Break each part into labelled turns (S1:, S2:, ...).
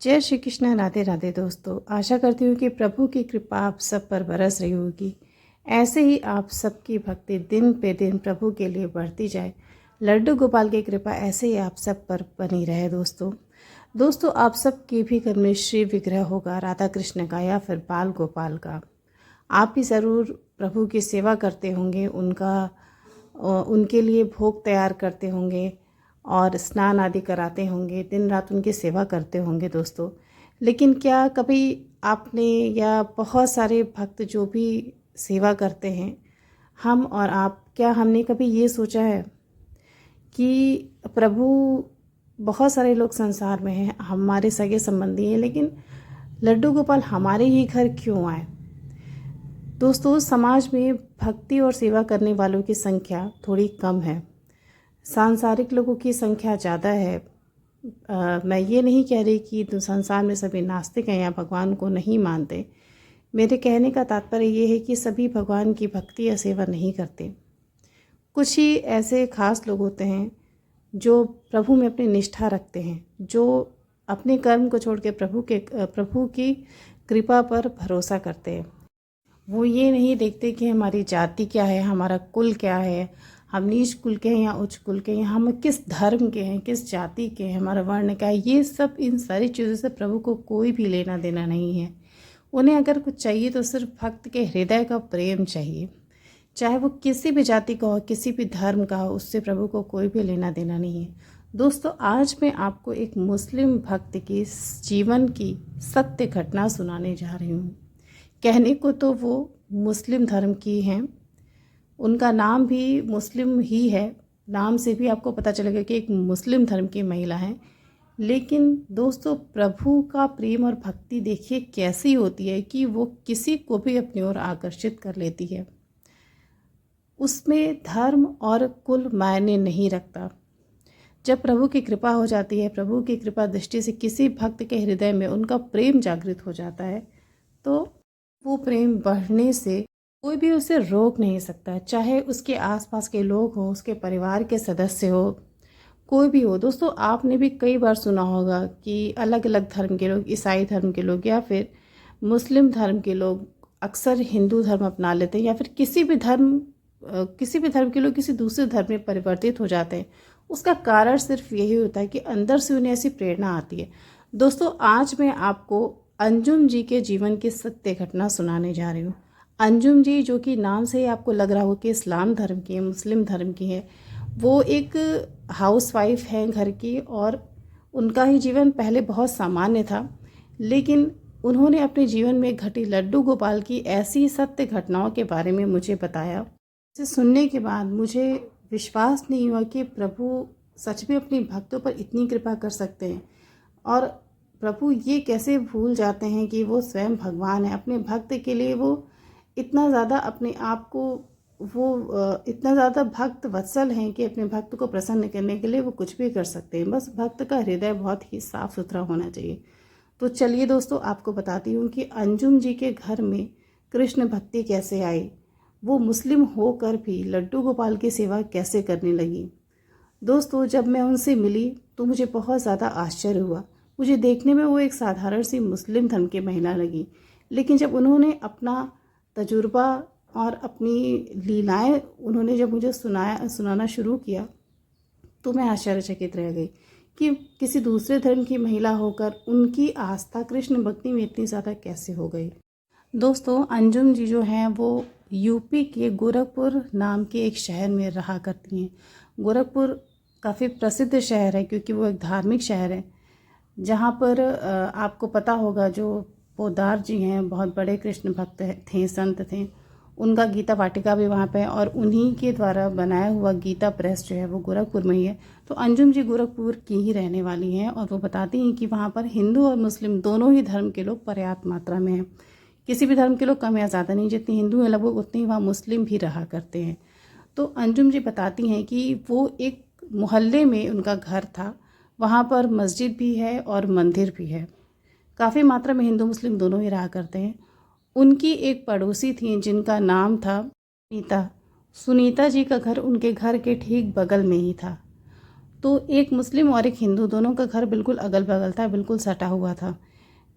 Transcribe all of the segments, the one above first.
S1: जय श्री कृष्ण। राधे राधे दोस्तों, आशा करती हूँ कि प्रभु की कृपा आप सब पर बरस रही होगी। ऐसे ही आप सबकी भक्ति दिन पे दिन प्रभु के लिए बढ़ती जाए। लड्डू गोपाल की कृपा ऐसे ही आप सब पर बनी रहे। दोस्तों आप सबके भी घर में श्री विग्रह होगा, राधा कृष्ण का या फिर बाल गोपाल का। आप भी ज़रूर प्रभु की सेवा करते होंगे, उनके लिए भोग तैयार करते होंगे और स्नान आदि कराते होंगे, दिन रात उनकी सेवा करते होंगे दोस्तों। लेकिन क्या कभी आपने या बहुत सारे भक्त जो भी सेवा करते हैं, हम और आप, क्या हमने कभी ये सोचा है कि प्रभु, बहुत सारे लोग संसार में हैं, हमारे सगे संबंधी हैं, लेकिन लड्डू गोपाल हमारे ही घर क्यों आए? दोस्तों समाज में भक्ति और सेवा करने वालों की संख्या थोड़ी कम है, सांसारिक लोगों की संख्या ज़्यादा है। मैं ये नहीं कह रही कि तो संसार में सभी नास्तिक हैं या भगवान को नहीं मानते। मेरे कहने का तात्पर्य ये है कि सभी भगवान की भक्ति या सेवा नहीं करते। कुछ ही ऐसे खास लोग होते हैं जो प्रभु में अपनी निष्ठा रखते हैं, जो अपने कर्म को छोड़ के प्रभु की कृपा पर भरोसा करते हैं। वो ये नहीं देखते कि हमारी जाति क्या है, हमारा कुल क्या है, हम नीच कुल के हैं या उच्च कुल के हैं, हम किस धर्म के हैं, किस जाति के हैं, हमारा वर्ण क्या है। ये सब, इन सारी चीज़ों से प्रभु को कोई भी लेना देना नहीं है। उन्हें अगर कुछ चाहिए तो सिर्फ भक्त के हृदय का प्रेम चाहिए, चाहे वो किसी भी जाति का हो, किसी भी धर्म का हो, उससे प्रभु को कोई भी लेना देना नहीं है। दोस्तों आज मैं आपको एक मुस्लिम भक्त की जीवन की सत्य घटना सुनाने जा रही हूँ। कहने को तो वो मुस्लिम धर्म की हैं, उनका नाम भी मुस्लिम ही है, नाम से भी आपको पता चलेगा कि एक मुस्लिम धर्म की महिला है। लेकिन दोस्तों प्रभु का प्रेम और भक्ति देखिए कैसी होती है कि वो किसी को भी अपनी ओर आकर्षित कर लेती है। उसमें धर्म और कुल मायने नहीं रखता। जब प्रभु की कृपा हो जाती है, प्रभु की कृपा दृष्टि से किसी भक्त के हृदय में उनका प्रेम जागृत हो जाता है, तो वो प्रेम बढ़ने से कोई भी उसे रोक नहीं सकता, चाहे उसके आसपास के लोग हों, उसके परिवार के सदस्य हो, कोई भी हो। दोस्तों आपने भी कई बार सुना होगा कि अलग अलग धर्म के लोग, ईसाई धर्म के लोग या फिर मुस्लिम धर्म के लोग अक्सर हिंदू धर्म अपना लेते हैं, या फिर किसी भी धर्म के लोग किसी दूसरे धर्म में परिवर्तित हो जाते हैं। उसका कारण सिर्फ यही होता है कि अंदर से उन्हें ऐसी प्रेरणा आती है। दोस्तों आज मैं आपको अंजुम जी के जीवन की सत्य घटना सुनाने जा रही हूँ। अंजुम जी, जो कि नाम से ही आपको लग रहा हो कि इस्लाम धर्म की है, मुस्लिम धर्म की है, वो एक हाउसवाइफ हैं घर की, और उनका ही जीवन पहले बहुत सामान्य था। लेकिन उन्होंने अपने जीवन में घटी लड्डू गोपाल की ऐसी सत्य घटनाओं के बारे में मुझे बताया। इसे सुनने के बाद मुझे विश्वास नहीं हुआ कि प्रभु सच में अपने भक्तों पर इतनी कृपा कर सकते हैं, और प्रभु ये कैसे भूल जाते हैं कि वो स्वयं भगवान है। अपने भक्त के लिए वो इतना ज़्यादा अपने आप को, वो इतना ज़्यादा भक्त वत्सल हैं कि अपने भक्त को प्रसन्न करने के लिए वो कुछ भी कर सकते हैं। बस भक्त का हृदय बहुत ही साफ सुथरा होना चाहिए। तो चलिए दोस्तों आपको बताती हूँ कि अंजुम जी के घर में कृष्ण भक्ति कैसे आई, वो मुस्लिम होकर भी लड्डू गोपाल की सेवा कैसे करने लगी। दोस्तों जब मैं उनसे मिली तो मुझे बहुत ज़्यादा आश्चर्य हुआ। मुझे देखने में वो एक साधारण सी मुस्लिम धर्म की महिला लगी, लेकिन जब उन्होंने अपना तजुर्बा और अपनी लीलाएं उन्होंने जब मुझे सुनाना शुरू किया तो मैं आश्चर्यचकित रह गई कि किसी दूसरे धर्म की महिला होकर उनकी आस्था कृष्ण भक्ति में इतनी ज़्यादा कैसे हो गई। दोस्तों अंजुम जी जो हैं वो यूपी के गोरखपुर नाम के एक शहर में रहा करती हैं। गोरखपुर काफ़ी प्रसिद्ध शहर है क्योंकि वो एक धार्मिक शहर है, जहाँ पर आपको पता होगा जो पोदार जी हैं, बहुत बड़े कृष्ण भक्त थे, संत थे, उनका गीता वाटिका भी वहाँ पे है, और उन्हीं के द्वारा बनाया हुआ गीता प्रेस जो है वो गोरखपुर में ही है। तो अंजुम जी गोरखपुर की ही रहने वाली हैं, और वो बताती हैं कि वहाँ पर हिंदू और मुस्लिम दोनों ही धर्म के लोग पर्याप्त मात्रा में हैं। किसी भी धर्म के लोग कम या ज़्यादा नहीं, जितनी हिंदू हैं लगभग उतने ही वहाँ मुस्लिम भी रहा करते हैं। तो अंजुम जी बताती हैं कि वो एक मोहल्ले में उनका घर था, वहाँ पर मस्जिद भी है और मंदिर भी है, काफ़ी मात्रा में हिंदू मुस्लिम दोनों ही रहा करते हैं। उनकी एक पड़ोसी थी जिनका नाम था सुनीता। सुनीता जी का घर उनके घर के ठीक बगल में ही था। तो एक मुस्लिम और एक हिंदू दोनों का घर बिल्कुल अगल बगल था, बिल्कुल सटा हुआ था।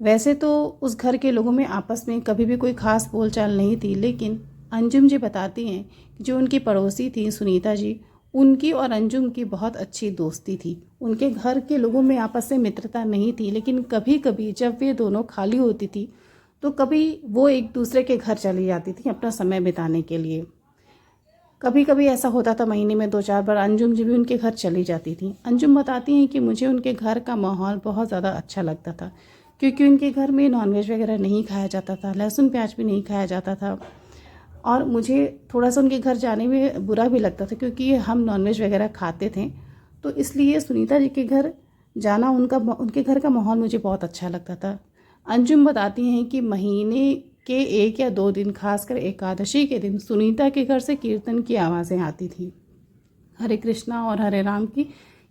S1: वैसे तो उस घर के लोगों में आपस में कभी भी कोई ख़ास बोलचाल नहीं थी, लेकिन अंजुम जी बताती हैं कि जो उनकी पड़ोसी थी सुनीता जी, उनकी और अंजुम की बहुत अच्छी दोस्ती थी। उनके घर के लोगों में आपस में मित्रता नहीं थी, लेकिन कभी कभी जब वे दोनों खाली होती थी तो कभी वो एक दूसरे के घर चली जाती थी अपना समय बिताने के लिए। कभी कभी ऐसा होता था महीने में 2-4 बार अंजुम जी भी उनके घर चली जाती थी। अंजुम बताती हैं कि मुझे उनके घर का माहौल बहुत ज़्यादा अच्छा लगता था, क्योंकि उनके घर में नॉनवेज वगैरह नहीं खाया जाता था, लहसुन प्याज भी नहीं खाया जाता था। और मुझे थोड़ा सा उनके घर जाने में बुरा भी लगता था, क्योंकि हम नॉनवेज वगैरह खाते थे। तो इसलिए सुनीता जी के घर जाना, उनके घर का माहौल मुझे बहुत अच्छा लगता था। अंजुम बताती हैं कि महीने के 1 या 2 दिन, खासकर एकादशी के दिन, सुनीता के घर से कीर्तन की आवाज़ें आती थी। हरे कृष्णा और हरे राम की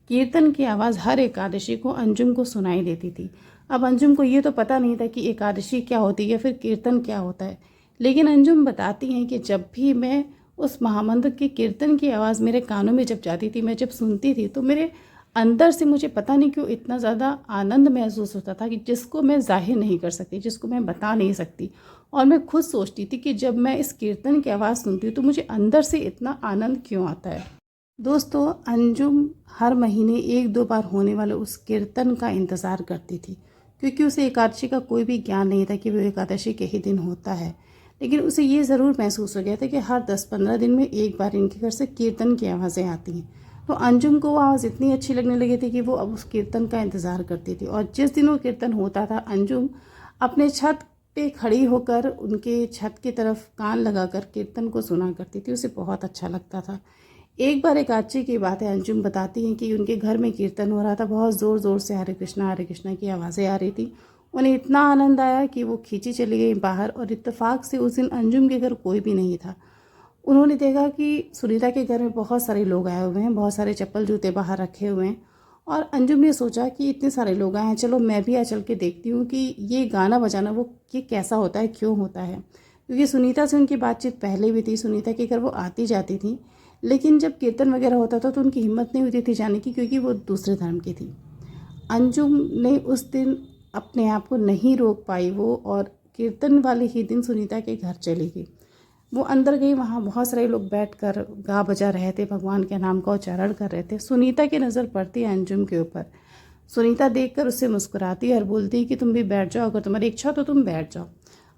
S1: कीर्तन की आवाज़ हर एकादशी को अंजुम को सुनाई देती थी। अब अंजुम को ये तो पता नहीं था कि एकादशी क्या होती है या फिर कीर्तन क्या होता है, लेकिन अंजुम बताती हैं कि जब भी मैं उस महामंत्र के कीर्तन की आवाज़ मेरे कानों में जब जाती थी, मैं जब सुनती थी, तो मेरे अंदर से मुझे पता नहीं क्यों इतना ज़्यादा आनंद महसूस होता था कि जिसको मैं जाहिर नहीं कर सकती, जिसको मैं बता नहीं सकती। और मैं खुद सोचती थी कि जब मैं इस कीर्तन की आवाज़ सुनती हूँ तो मुझे अंदर से इतना आनंद क्यों आता है। दोस्तों, अंजुम हर महीने 1-2 बार होने वाले उस कीर्तन का इंतज़ार करती थी, क्योंकि उसे एकादशी का कोई भी ज्ञान नहीं था कि वो एकादशी के ही दिन होता है। लेकिन उसे ये ज़रूर महसूस हो गया था कि हर 10-15 दिन में एक बार इनके घर से कीर्तन की आवाज़ें आती हैं। तो अंजुम को वो आवाज़ इतनी अच्छी लगने लगी थी कि वो अब उस कीर्तन का इंतज़ार करती थी। और जिस दिन वो कीर्तन होता था, अंजुम अपने छत पे खड़ी होकर उनके छत की तरफ कान लगाकर कीर्तन को सुना करती थी। उसे बहुत अच्छा लगता था। एक बार एकादशी की बात है, अंजुम बताती हैं कि उनके घर में कीर्तन हो रहा था, बहुत ज़ोर ज़ोर से हरे कृष्णा की आवाज़ें आ रही थी। उन्हें इतना आनंद आया कि वो खींची चली गई बाहर, और इत्तेफाक से उस दिन अंजुम के घर कोई भी नहीं था। उन्होंने देखा कि सुनीता के घर में बहुत सारे लोग आए हुए हैं, बहुत सारे चप्पल जूते बाहर रखे हुए हैं। और अंजुम ने सोचा कि इतने सारे लोग आए हैं, चलो मैं भी चल के देखती हूँ कि ये गाना बजाना ये कैसा होता है, क्यों होता है। क्योंकि सुनीता से उनकी बातचीत पहले भी थी, सुनीता के घर वो आती जाती थी, लेकिन जब कीर्तन वगैरह होता था तो उनकी हिम्मत नहीं होती थी जाने की, क्योंकि वो दूसरे धर्म की थी। अंजुम ने उस दिन अपने आप को नहीं रोक पाई वो, और कीर्तन वाले ही दिन सुनीता के घर चली गई। वो अंदर गई, वहाँ बहुत सारे लोग बैठकर गा बजा रहे थे, भगवान के नाम का उच्चारण कर रहे थे। सुनीता की नज़र पड़ती है अंजुम के ऊपर। सुनीता देखकर उससे मुस्कुराती है और बोलती है कि तुम भी बैठ जाओ, अगर तुम्हारी इच्छा तो तुम बैठ जाओ।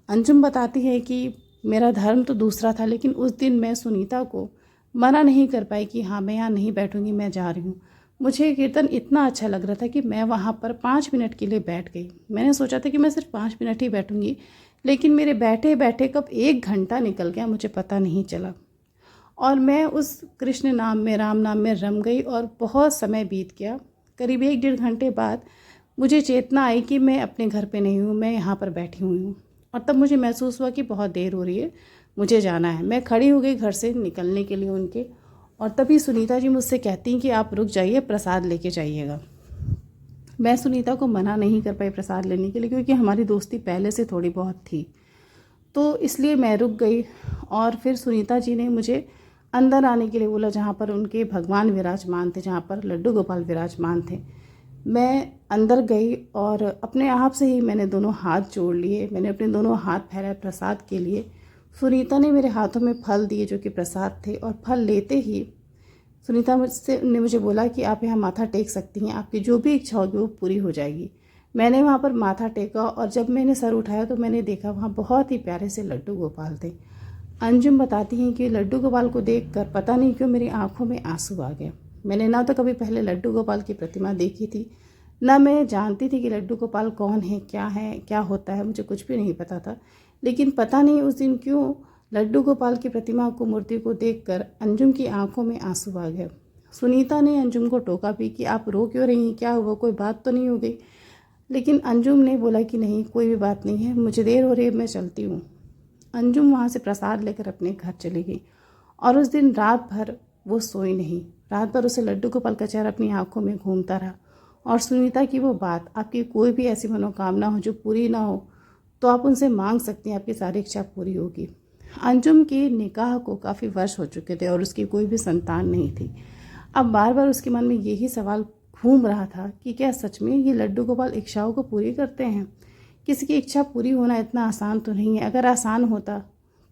S1: अंजुम बताती है कि मेरा धर्म तो दूसरा था, लेकिन उस दिन मैं सुनीता को मना नहीं कर पाई कि हाँ मैं यहाँ नहीं बैठूंगी, मैं जा रही हूँ। मुझे कीर्तन इतना अच्छा लग रहा था कि मैं वहाँ पर 5 मिनट के लिए बैठ गई। मैंने सोचा था कि मैं सिर्फ 5 मिनट ही बैठूंगी, लेकिन मेरे बैठे बैठे कब 1 घंटा निकल गया मुझे पता नहीं चला। और मैं उस कृष्ण नाम में, राम नाम में रम गई, और बहुत समय बीत गया। करीब 1-1.5 घंटे बाद मुझे चेतना आई कि मैं अपने घर पे नहीं हूँ, मैं यहाँ पर बैठी हुई हूँ। और तब मुझे महसूस हुआ कि बहुत देर हो रही है, मुझे जाना है। मैं खड़ी हो गई घर से निकलने के लिए उनके, और तभी सुनीता जी मुझसे कहती हैं कि आप रुक जाइए, प्रसाद लेके जाइएगा। मैं सुनीता को मना नहीं कर पाई प्रसाद लेने के लिए, क्योंकि हमारी दोस्ती पहले से थोड़ी बहुत थी, तो इसलिए मैं रुक गई। और फिर सुनीता जी ने मुझे अंदर आने के लिए बोला, जहाँ पर उनके भगवान विराजमान थे, जहाँ पर लड्डू गोपाल विराजमान थे। मैं अंदर गई और अपने आप से ही मैंने दोनों हाथ जोड़ लिए, मैंने अपने दोनों हाथ फैलाए प्रसाद के लिए। सुनीता ने मेरे हाथों में फल दिए जो कि प्रसाद थे, और फल लेते ही सुनीता ने मुझे बोला कि आप यहाँ माथा टेक सकती हैं, आपकी जो भी इच्छा होगी वो पूरी हो जाएगी। मैंने वहाँ पर माथा टेका, और जब मैंने सर उठाया तो मैंने देखा वहाँ बहुत ही प्यारे से लड्डू गोपाल थे। अंजुम बताती हैं कि लड्डू गोपाल को देखकर पता नहीं क्यों मेरी आंखों में आंसू आ गए। मैंने ना तो कभी पहले लड्डू गोपाल की प्रतिमा देखी थी, ना मैं जानती थी कि लड्डू गोपाल कौन है, क्या होता है, मुझे कुछ भी नहीं पता था। लेकिन पता नहीं उस दिन क्यों लड्डू गोपाल की प्रतिमा को, मूर्ति को देखकर अंजुम की आंखों में आंसू आ गए। सुनीता ने अंजुम को टोका भी कि आप रो क्यों रही हैं, क्या हुआ, कोई बात तो नहीं हो गई। लेकिन अंजुम ने बोला कि नहीं, कोई भी बात नहीं है, मुझे देर हो रही है, मैं चलती हूँ। अंजुम वहाँ से प्रसाद लेकर अपने घर चली गई, और उस दिन रात भर वो सोई नहीं। रात भर उसे लड्डू गोपाल का चेहरा अपनी आंखों में घूमता रहा। और सुनीता की वो बात, आपकी कोई भी ऐसी मनोकामना हो जो पूरी ना हो तो आप उनसे मांग सकती हैं, आपकी सारी इच्छा पूरी होगी। अंजुम के निकाह को काफ़ी वर्ष हो चुके थे और उसकी कोई भी संतान नहीं थी। अब बार बार उसके मन में यही सवाल घूम रहा था कि क्या सच में ये लड्डू गोपाल इच्छाओं को पूरी करते हैं। किसी की इच्छा पूरी होना इतना आसान तो नहीं है। अगर आसान होता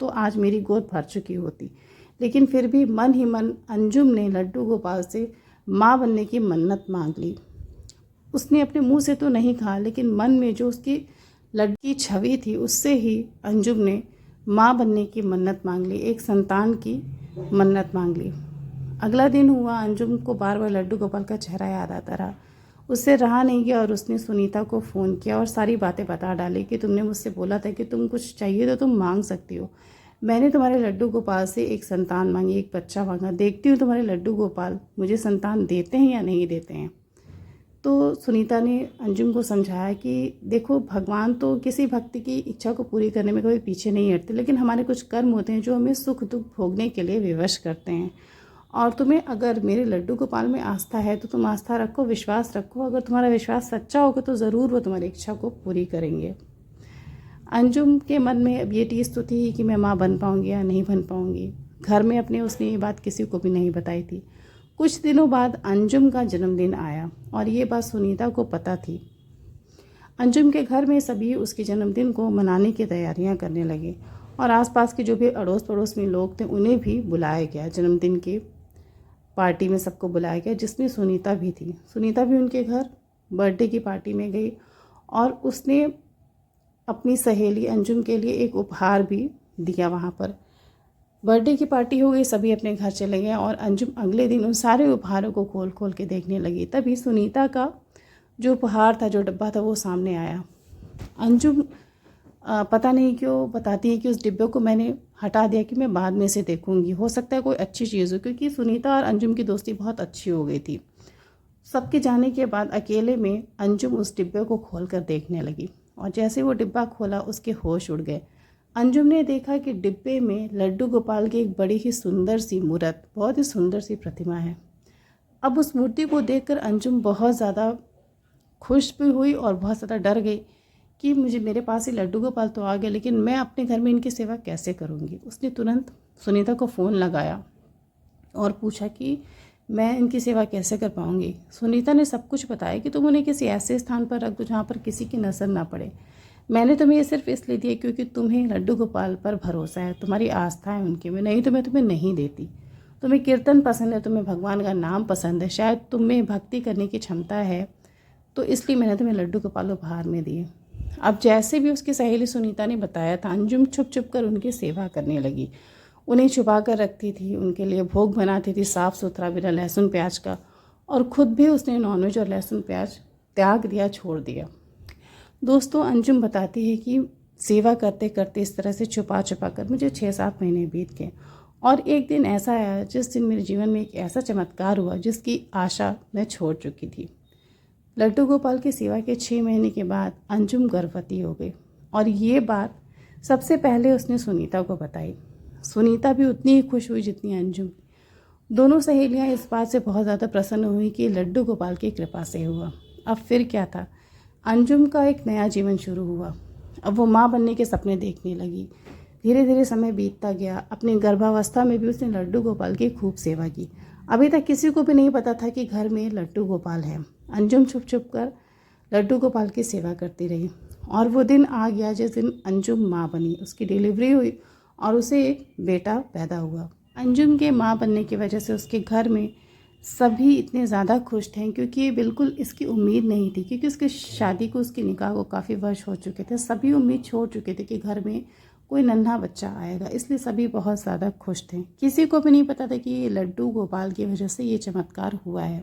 S1: तो आज मेरी गोद भर चुकी होती। लेकिन फिर भी मन ही मन अंजुम ने लड्डू गोपाल से माँ बनने की मन्नत मांग ली। उसने अपने मुंह से तो नहीं कहा, लेकिन मन में जो उसकी लड्डू की छवि थी उससे ही अंजुम ने माँ बनने की मन्नत मांग ली, एक संतान की मन्नत मांग ली। अगला दिन हुआ, अंजुम को बार बार लड्डू गोपाल का चेहरा याद आता रहा। उससे रहा नहीं गया और उसने सुनीता को फ़ोन किया और सारी बातें बता डाली कि तुमने मुझसे बोला था कि तुम कुछ चाहिए तो तुम मांग सकती हो। मैंने तुम्हारे लड्डू गोपाल से एक संतान मांगी, एक बच्चा मांगा। देखती हूँ तुम्हारे लड्डू गोपाल मुझे संतान देते हैं या नहीं देते हैं। तो सुनीता ने अंजुम को समझाया कि देखो, भगवान तो किसी भक्ति की इच्छा को पूरी करने में कभी पीछे नहीं हटते, लेकिन हमारे कुछ कर्म होते हैं जो हमें सुख दुख भोगने के लिए विवश करते हैं। और तुम्हें अगर मेरे लड्डू गोपाल में आस्था है तो तुम आस्था रखो, विश्वास रखो। अगर तुम्हारा विश्वास सच्चा होगा तो ज़रूर वो तुम्हारी इच्छा को पूरी करेंगे। अंजुम के मन में अब ये टीस तो थी कि मैं माँ बन पाऊँगी या नहीं बन पाऊँगी। घर में अपने उसने ये बात किसी को भी नहीं बताई थी। कुछ दिनों बाद अंजुम का जन्मदिन आया और ये बात सुनीता को पता थी। अंजुम के घर में सभी उसके जन्मदिन को मनाने की तैयारियां करने लगे और आसपास के जो भी अड़ोस पड़ोस में लोग थे उन्हें भी बुलाया गया। जन्मदिन की पार्टी में सबको बुलाया गया, जिसमें सुनीता भी थी। सुनीता भी उनके घर बर्थडे की पार्टी में गई और उसने अपनी सहेली अंजुम के लिए एक उपहार भी दिया। वहाँ पर बर्थडे की पार्टी हो गई, सभी अपने घर चले गए और अंजुम अगले दिन उन सारे उपहारों को खोल खोल के देखने लगी। तभी सुनीता का जो उपहार था, जो डब्बा था, वो सामने आया। अंजुम पता नहीं क्यों बताती है कि उस डिब्बे को मैंने हटा दिया कि मैं बाद में से देखूंगी, हो सकता है कोई अच्छी चीज़ हो, क्योंकि सुनीता और अंजुम की दोस्ती बहुत अच्छी हो गई थी। सबके जाने के बाद अकेले में अंजुम उस डिब्बे को खोल कर देखने लगी और जैसे वो डिब्बा खोला उसके होश उड़ गए। अंजुम ने देखा कि डिब्बे में लड्डू गोपाल की एक बड़ी ही सुंदर सी मूर्त, बहुत ही सुंदर सी प्रतिमा है। अब उस मूर्ति को देखकर अंजुम बहुत ज़्यादा खुश भी हुई और बहुत ज़्यादा डर गई कि मेरे पास ही लड्डू गोपाल तो आ गए, लेकिन मैं अपने घर में इनकी सेवा कैसे करूँगी। उसने तुरंत सुनीता को फ़ोन लगाया और पूछा कि मैं इनकी सेवा कैसे कर पाऊँगी। सुनीता ने सब कुछ बताया कि तुम उन्हें किसी ऐसे स्थान पर रख दो जहाँ पर किसी की नज़र ना पड़े। मैंने तुम्हें ये सिर्फ इसलिए दिया क्योंकि तुम्हें लड्डू गोपाल पर भरोसा है, तुम्हारी आस्था है उनके में, नहीं तो मैं तुम्हें नहीं देती। तुम्हें कीर्तन पसंद है, तुम्हें भगवान का नाम पसंद है, शायद तुम्हें भक्ति करने की क्षमता है, तो इसलिए मैंने तुम्हें लड्डू गोपाल उपहार में दिए। अब जैसे भी उसकी सहेली सुनीता ने बताया था, अंजुम छुप छुप कर उनकी सेवा करने लगी। उन्हें छुपा कर रखती थी, उनके लिए भोग बनाती थी साफ़ सुथरा, बिना लहसुन प्याज का, और ख़ुद भी उसने नॉनवेज और लहसुन प्याज त्याग दिया, छोड़ दिया। दोस्तों, अंजुम बताती है कि सेवा करते करते इस तरह से छुपा छुपा कर मुझे 6-7 महीने बीत गए और एक दिन ऐसा आया जिस दिन मेरे जीवन में एक ऐसा चमत्कार हुआ जिसकी आशा मैं छोड़ चुकी थी। लड्डू गोपाल की सेवा के 6 महीने के बाद अंजुम गर्भवती हो गई और ये बात सबसे पहले उसने सुनीता को बताई। सुनीता भी उतनी ही खुश हुई जितनी अंजुम। दोनों सहेलियां इस बात से बहुत ज़्यादा प्रसन्न हुई कि लड्डू गोपाल की कृपा से हुआ। अब फिर क्या था, अंजुम का एक नया जीवन शुरू हुआ। अब वो माँ बनने के सपने देखने लगी। धीरे धीरे समय बीतता गया। अपनी गर्भावस्था में भी उसने लड्डू गोपाल की खूब सेवा की। अभी तक किसी को भी नहीं पता था कि घर में लड्डू गोपाल है। अंजुम छुप छुप कर लड्डू गोपाल की सेवा करती रही और वो दिन आ गया जिस दिन अंजुम माँ बनी। उसकी डिलीवरी हुई और उसे एक बेटा पैदा हुआ। अंजुम के माँ बनने की वजह से उसके घर में सभी इतने ज़्यादा खुश थे क्योंकि बिल्कुल इसकी उम्मीद नहीं थी, क्योंकि उसकी शादी को, उसके निकाह को काफ़ी वर्ष हो चुके थे। सभी उम्मीद छोड़ चुके थे कि घर में कोई नन्हा बच्चा आएगा, इसलिए सभी बहुत ज़्यादा खुश थे। किसी को भी नहीं पता था कि ये लड्डू गोपाल की वजह से ये चमत्कार हुआ है।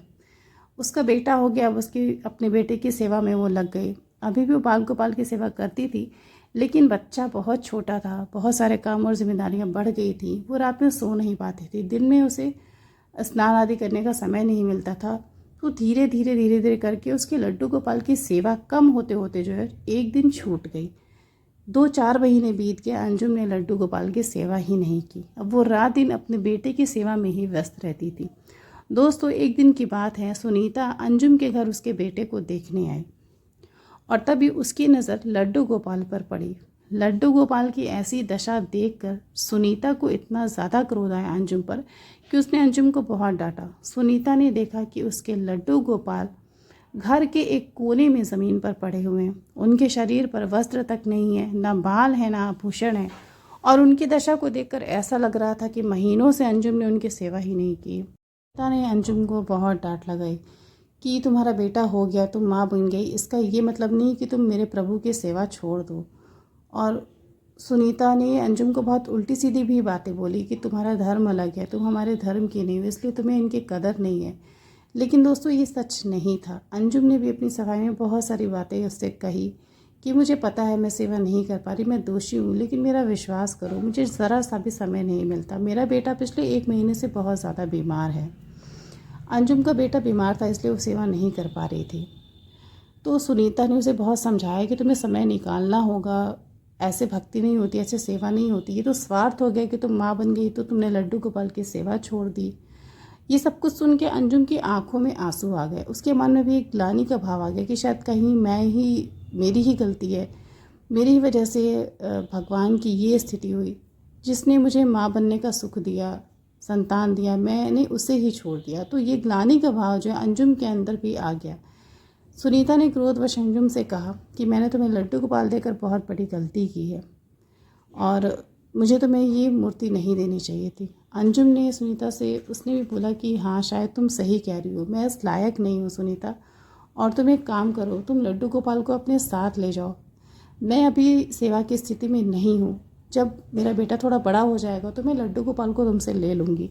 S1: उसका बेटा हो गया, अब उसकी अपने बेटे की सेवा में वो लग गई। अभी भी वो बाल गोपाल की सेवा करती थी, लेकिन बच्चा बहुत छोटा था, बहुत सारे काम और जिम्मेदारियां बढ़ गई थी। वो रात में सो नहीं पाती थी, दिन में उसे स्नान आदि करने का समय नहीं मिलता था। तो धीरे धीरे करके उसके लड्डू गोपाल की सेवा कम होते होते जो है एक दिन छूट गई। 2-4 महीने बीत गए, अंजुम ने लड्डू गोपाल की सेवा ही नहीं की। अब वो रात दिन अपने बेटे की सेवा में ही व्यस्त रहती थी। दोस्तों, एक दिन की बात है, सुनीता अंजुम के घर उसके बेटे को देखने आई और तभी उसकी नज़र लड्डू गोपाल पर पड़ी। लड्डू गोपाल की ऐसी दशा देखकर सुनीता को इतना ज़्यादा क्रोध आया अंजुम पर कि उसने अंजुम को बहुत डांटा। सुनीता ने देखा कि उसके लड्डू गोपाल घर के एक कोने में ज़मीन पर पड़े हुए हैं। उनके शरीर पर वस्त्र तक नहीं है, ना बाल है, ना आभूषण है, और उनकी दशा को देखकर ऐसा लग रहा था कि महीनों से अंजुम ने उनकी सेवा ही नहीं की। पिता ने अंजुम को बहुत डांट लगाई कि तुम्हारा बेटा हो गया, तुम माँ बन गई, इसका ये मतलब नहीं कि तुम मेरे प्रभु की सेवा छोड़ दो। और सुनीता ने अंजुम को बहुत उल्टी सीधी भी बातें बोली कि तुम्हारा धर्म अलग है, तुम हमारे धर्म की नहीं हो, इसलिए तुम्हें इनकी कदर नहीं है। लेकिन दोस्तों ये सच नहीं था। अंजुम ने भी अपनी सफाई में बहुत सारी बातें उससे कही कि मुझे पता है मैं सेवा नहीं कर पा रही, मैं दोषी हूँ, लेकिन मेरा विश्वास करो, मुझे ज़रा सा भी समय नहीं मिलता। मेरा बेटा पिछले 1 महीने से बहुत ज़्यादा बीमार है। अंजुम का बेटा बीमार था, इसलिए वो सेवा नहीं कर पा रही थी। तो सुनीता ने उसे बहुत समझाया कि तुम्हें समय निकालना होगा, ऐसे भक्ति नहीं होती, ऐसे सेवा नहीं होती, ये तो स्वार्थ हो गया कि तुम माँ बन गई तो तुमने लड्डू गोपाल की सेवा छोड़ दी। ये सब कुछ सुन के अंजुम की आंखों में आंसू आ गए। उसके मन में भी एक ग्लानि का भाव आ गया कि शायद कहीं मेरी ही गलती है, मेरी ही वजह से भगवान की ये स्थिति हुई। जिसने मुझे माँ बनने का सुख दिया, संतान दिया, मैंने उसे ही छोड़ दिया। तो ये ग्लानि का भाव जो है अंजुम के अंदर भी आ गया। सुनीता ने क्रोधवश अंजुम से कहा कि मैंने तुम्हें लड्डू गोपाल देकर बहुत बड़ी गलती की है और मुझे तुम्हें ये मूर्ति नहीं देनी चाहिए थी। अंजुम ने सुनीता से उसने भी बोला कि हाँ शायद तुम सही कह रही हो, मैं इस लायक नहीं हूँ सुनीता, और तुम एक काम करो, तुम लड्डू गोपाल को अपने साथ ले जाओ। मैं अभी सेवा की स्थिति में नहीं हूँ, जब मेरा बेटा थोड़ा बड़ा हो जाएगा तो मैं लड्डू गोपाल को तुमसे ले लूँगी।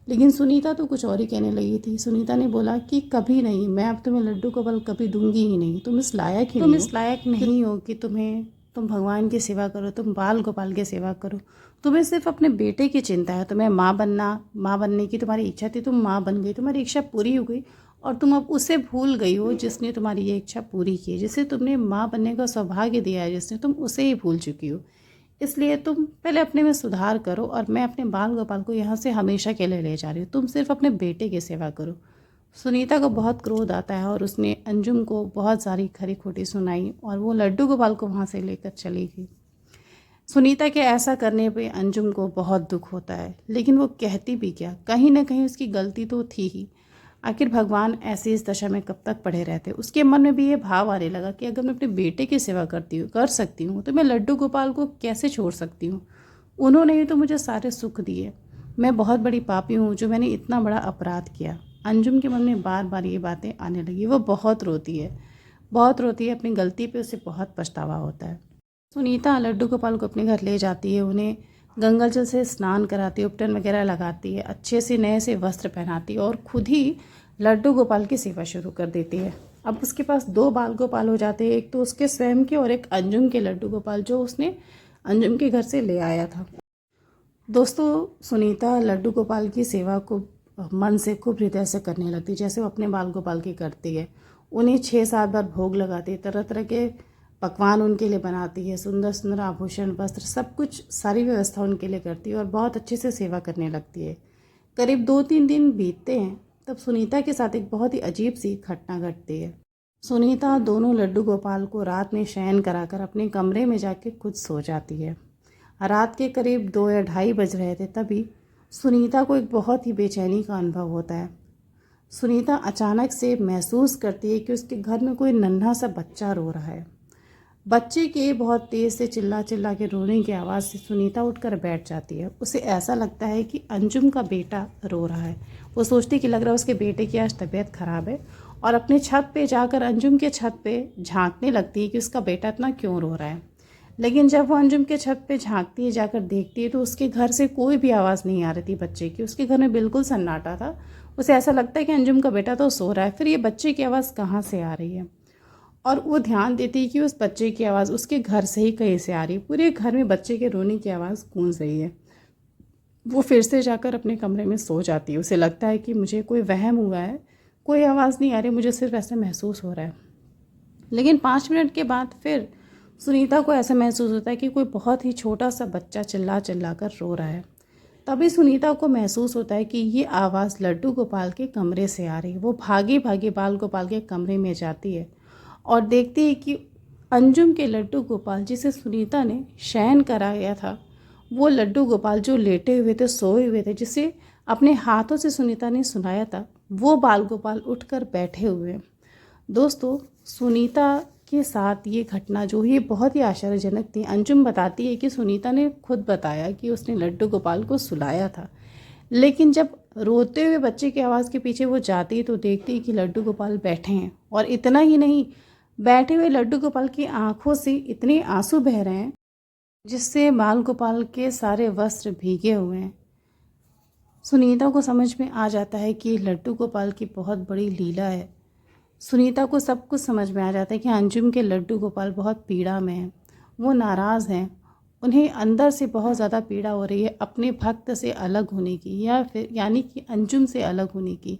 S1: लेकिन सुनीता तो कुछ और ही कहने लगी थी। सुनीता ने बोला कि कभी नहीं, मैं अब तुम्हें लड्डू गोपाल कभी दूंगी ही नहीं, तुम इस लायक नहीं हो कि तुम भगवान की सेवा करो, तुम बाल गोपाल की सेवा करो। तुम्हें सिर्फ अपने बेटे की चिंता है, तुम्हें माँ बनने की तुम्हारी इच्छा थी, तुम माँ बन गई, तुम्हारी इच्छा पूरी हो गई, और तुम अब उसे भूल गई हो जिसने तुम्हारी ये इच्छा पूरी की है, जिसे तुमने माँ बनने का सौभाग्य दिया है, जिसने तुम उसे ही भूल चुकी हो। इसलिए तुम पहले अपने में सुधार करो, और मैं अपने बाल गोपाल को यहाँ से हमेशा के लिए ले जा रही हूँ, तुम सिर्फ अपने बेटे की सेवा करो। सुनीता को बहुत क्रोध आता है और उसने अंजुम को बहुत सारी खरी खोटी सुनाई और वो लड्डू गोपाल को वहाँ से लेकर चली गई। सुनीता के ऐसा करने पे अंजुम को बहुत दुख होता है, लेकिन वो कहती भी क्या, कहीं ना कहीं उसकी गलती तो थी ही। आखिर भगवान ऐसी इस दशा में कब तक पड़े रहते। उसके मन में भी ये भाव आने लगा कि अगर मैं अपने बेटे की सेवा कर सकती हूँ तो मैं लड्डू गोपाल को कैसे छोड़ सकती हूँ। उन्होंने ही तो मुझे सारे सुख दिए, मैं बहुत बड़ी पापी हूँ जो मैंने इतना बड़ा अपराध किया। अंजुम के मन में बार बार ये बातें आने लगी। वो बहुत रोती है, अपनी गलती पे उसे बहुत पछतावा होता है। सुनीता लड्डू गोपाल को अपने घर ले जाती है, उन्हें गंगा जल से स्नान कराती है, उपटन वगैरह लगाती है, अच्छे से नए से वस्त्र पहनाती है और खुद ही लड्डू गोपाल की सेवा शुरू कर देती है। अब उसके पास 2 बाल गोपाल हो जाते हैं, एक तो उसके स्वयं के और एक अंजुम के लड्डू गोपाल जो उसने अंजुम के घर से ले आया था। दोस्तों सुनीता लड्डू गोपाल की सेवा को मन से खूब हृदय से करने लगती, जैसे वो अपने बाल गोपाल की करती है। उन्हें 6-7 बार भोग लगाती है, तरह तरह के पकवान उनके लिए बनाती है, सुंदर सुंदर आभूषण, वस्त्र, सब कुछ, सारी व्यवस्था उनके लिए करती है और बहुत अच्छे से सेवा करने लगती है। करीब 2-3 दिन बीतते हैं, तब सुनीता के साथ एक बहुत ही अजीब सी घटना घटती है। सुनीता दोनों लड्डू गोपाल को रात में शयन कराकर अपने कमरे में जाके खुद सो जाती है। रात के करीब 2 या 2:30 बज रहे थे, तभी सुनीता को एक बहुत ही बेचैनी का अनुभव होता है। सुनीता अचानक से महसूस करती है कि उसके घर में कोई नन्हा सा बच्चा रो रहा है। बच्चे के बहुत तेज़ से चिल्ला चिल्ला के रोने की आवाज़ से सुनीता उठकर बैठ जाती है। उसे ऐसा लगता है कि अंजुम का बेटा रो रहा है। वो सोचती कि लग रहा है उसके बेटे की आज तबीयत ख़राब है, और अपने छत पे जाकर अंजुम के छत पे झांकने लगती है कि उसका बेटा इतना क्यों रो रहा है। लेकिन जब वो अंजुम के छत पे झांकती है, जाकर देखती है, तो उसके घर से कोई भी आवाज़ नहीं आ रही थी बच्चे की। उसके घर में बिल्कुल सन्नाटा था। उसे ऐसा लगता है कि अंजुम का बेटा तो सो रहा है, फिर ये बच्चे की आवाज़ कहाँ से आ रही है। और वो ध्यान देती है कि उस बच्चे की आवाज़ उसके घर से ही कहीं से आ रही है। पूरे घर में बच्चे के रोने की आवाज़ गूंज रही है। वो फिर से जाकर अपने कमरे में सो जाती है। उसे लगता है कि मुझे कोई वहम हुआ है, कोई आवाज़ नहीं आ रही, मुझे सिर्फ ऐसा महसूस हो रहा है। लेकिन 5 मिनट के बाद फिर सुनीता को ऐसा महसूस होता है कि कोई बहुत ही छोटा सा बच्चा चिल्ला चिल्ला कर रो रहा है। तभी सुनीता को महसूस होता है कि ये आवाज़ लड्डू गोपाल के कमरे से आ रही है। वो भागी भागी बाल गोपाल के कमरे में जाती है और देखती है कि अंजुम के लड्डू गोपाल जिसे सुनीता ने शयन कराया था, वो लड्डू गोपाल जो लेटे हुए थे, सोए हुए थे, जिसे अपने हाथों से सुनीता ने सुनाया था, वो बाल गोपाल उठकर बैठे हुए हैं। दोस्तों, सुनीता के साथ ये घटना जो ये बहुत ही आश्चर्यजनक थी। अंजुम बताती है कि सुनीता ने खुद बताया कि उसने लड्डू गोपाल को सुलाया था, लेकिन जब रोते हुए बच्चे की आवाज़ के पीछे वो जाती है तो देखती है कि लड्डू गोपाल बैठे हैं। और इतना ही नहीं, बैठे हुए लड्डू गोपाल की आंखों से इतने आंसू बह रहे हैं जिससे बाल गोपाल के सारे वस्त्र भीगे हुए हैं। सुनीता को समझ में आ जाता है कि लड्डू गोपाल की बहुत बड़ी लीला है। सुनीता को सब कुछ समझ में आ जाता है कि अंजुम के लड्डू गोपाल बहुत पीड़ा में हैं, वो नाराज़ हैं, उन्हें अंदर से बहुत ज़्यादा पीड़ा हो रही है अपने भक्त से अलग होने की, या फिर यानी कि अंजुम से अलग होने की।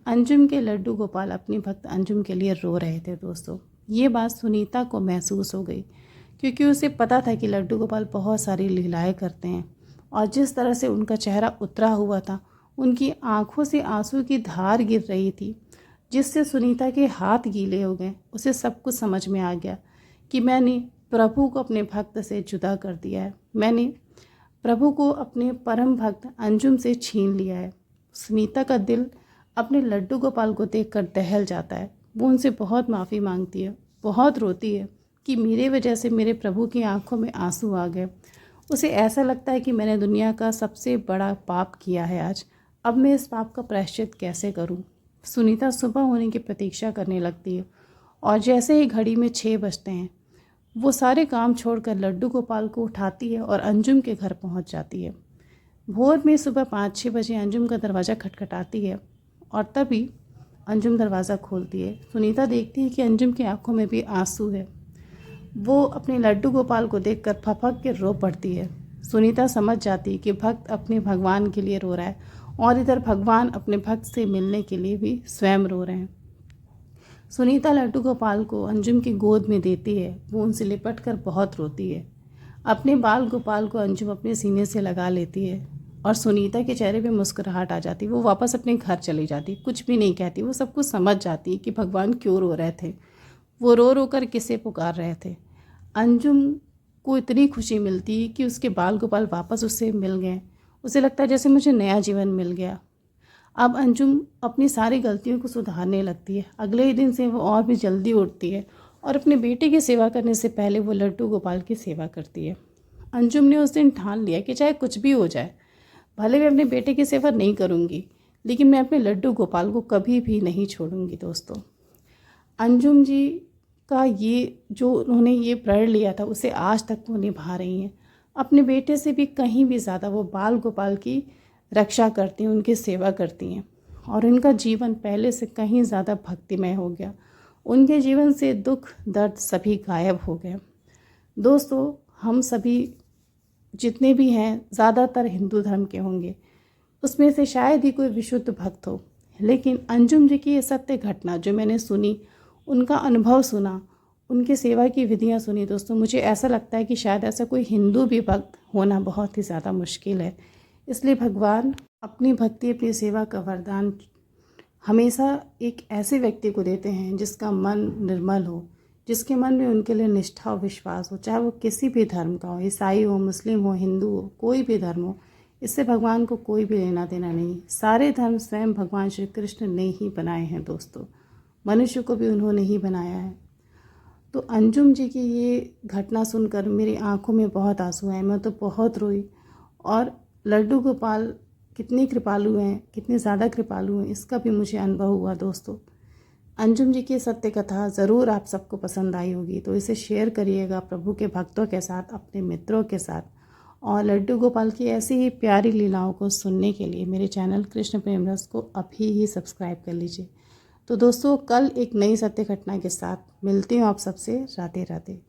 S1: अंजुम के लड्डू गोपाल अपनी भक्त अंजुम के लिए रो रहे थे। दोस्तों, ये बात सुनीता को महसूस हो गई, क्योंकि उसे पता था कि लड्डू गोपाल बहुत सारी लीलाएं करते हैं, और जिस तरह से उनका चेहरा उतरा हुआ था, उनकी आंखों से आंसू की धार गिर रही थी, जिससे सुनीता के हाथ गीले हो गए। उसे सब कुछ समझ में आ गया कि मैंने प्रभु को अपने भक्त से जुदा कर दिया है, मैंने प्रभु को अपने परम भक्त अंजुम से छीन लिया है। सुनीता का दिल अपने लड्डू गोपाल को देखकर दहल जाता है। वो उनसे बहुत माफ़ी मांगती है, बहुत रोती है कि मेरे वजह से मेरे प्रभु की आंखों में आंसू आ गए। उसे ऐसा लगता है कि मैंने दुनिया का सबसे बड़ा पाप किया है आज, अब मैं इस पाप का प्रायश्चित कैसे करूं। सुनीता सुबह होने की प्रतीक्षा करने लगती है, और जैसे ही घड़ी में 6 बजते हैं, वो सारे काम छोड़कर लड्डू गोपाल को उठाती है और अंजुम के घर पहुंच जाती है। भोर में सुबह 5-6 बजे अंजुम का दरवाज़ा खटखटाती है, और तभी अंजुम दरवाज़ा खोलती है। सुनीता देखती है कि अंजुम की आंखों में भी आंसू है। वो अपने लड्डू गोपाल को देखकर फपक के रो पड़ती है। सुनीता समझ जाती है कि भक्त अपने भगवान के लिए रो रहा है, और इधर भगवान अपने भक्त से मिलने के लिए भी स्वयं रो रहे हैं। सुनीता लड्डू गोपाल को अंजुम की गोद में देती है। वो उनसे लिपट कर बहुत रोती है। अपने बाल गोपाल को अंजुम अपने सीने से लगा लेती है, और सुनीता के चेहरे पे मुस्कुराहट आ जाती। वो वापस अपने घर चली जाती, कुछ भी नहीं कहती। वो सब कुछ समझ जाती कि भगवान क्यों रो रहे थे, वो रो रो कर किसे पुकार रहे थे। अंजुम को इतनी खुशी मिलती कि उसके बाल गोपाल वापस उससे मिल गए। उसे लगता है जैसे मुझे नया जीवन मिल गया। अब अंजुम अपनी सारी गलतियों को सुधारने लगती है। अगले ही दिन से वो और भी जल्दी उठती है, और अपने बेटे की सेवा करने से पहले वो लड्डू गोपाल की सेवा करती है। अंजुम ने उस दिन ठान लिया कि चाहे कुछ भी हो जाए, भले मैं अपने बेटे की सेवा नहीं करूँगी, लेकिन मैं अपने लड्डू गोपाल को कभी भी नहीं छोड़ूंगी। दोस्तों, अंजुम जी का ये जो उन्होंने ये प्रण लिया था, उसे आज तक वो निभा रही हैं। अपने बेटे से भी कहीं भी ज़्यादा वो बाल गोपाल की रक्षा करती हैं, उनकी सेवा करती हैं, और उनका जीवन पहले से कहीं ज़्यादा भक्तिमय हो गया। उनके जीवन से दुख दर्द सभी गायब हो गए। दोस्तों, हम सभी जितने भी हैं ज़्यादातर हिंदू धर्म के होंगे, उसमें से शायद ही कोई विशुद्ध भक्त हो, लेकिन अंजुम जी की ये सत्य घटना जो मैंने सुनी, उनका अनुभव सुना, उनकी सेवा की विधियां सुनी, दोस्तों मुझे ऐसा लगता है कि शायद ऐसा कोई हिंदू भी भक्त होना बहुत ही ज़्यादा मुश्किल है। इसलिए भगवान अपनी भक्ति, अपनी सेवा का वरदान हमेशा एक ऐसे व्यक्ति को देते हैं जिसका मन निर्मल हो, जिसके मन में उनके लिए निष्ठा और विश्वास हो, चाहे वो किसी भी धर्म का हो, ईसाई हो, मुस्लिम हो, हिंदू हो, कोई भी धर्म हो। इससे भगवान को कोई भी लेना देना नहीं। सारे धर्म स्वयं भगवान श्री कृष्ण ने ही बनाए हैं। दोस्तों, मनुष्य को भी उन्होंने ही बनाया है। तो अंजुम जी की ये घटना सुनकर मेरी आंखों में बहुत आंसू आए, मैं तो बहुत रोई। और लड्डू गोपाल कितने कृपालु हैं, कितने ज़्यादा कृपालु हैं, इसका भी मुझे अनुभव हुआ। दोस्तों, अंजुम जी की सत्य कथा ज़रूर आप सबको पसंद आई होगी, तो इसे शेयर करिएगा प्रभु के भक्तों के साथ, अपने मित्रों के साथ। और लड्डू गोपाल की ऐसी ही प्यारी लीलाओं को सुनने के लिए मेरे चैनल कृष्ण प्रेम रस को अभी ही सब्सक्राइब कर लीजिए। तो दोस्तों, कल एक नई सत्य घटना के साथ मिलती हूँ आप सबसे। राधे राधे।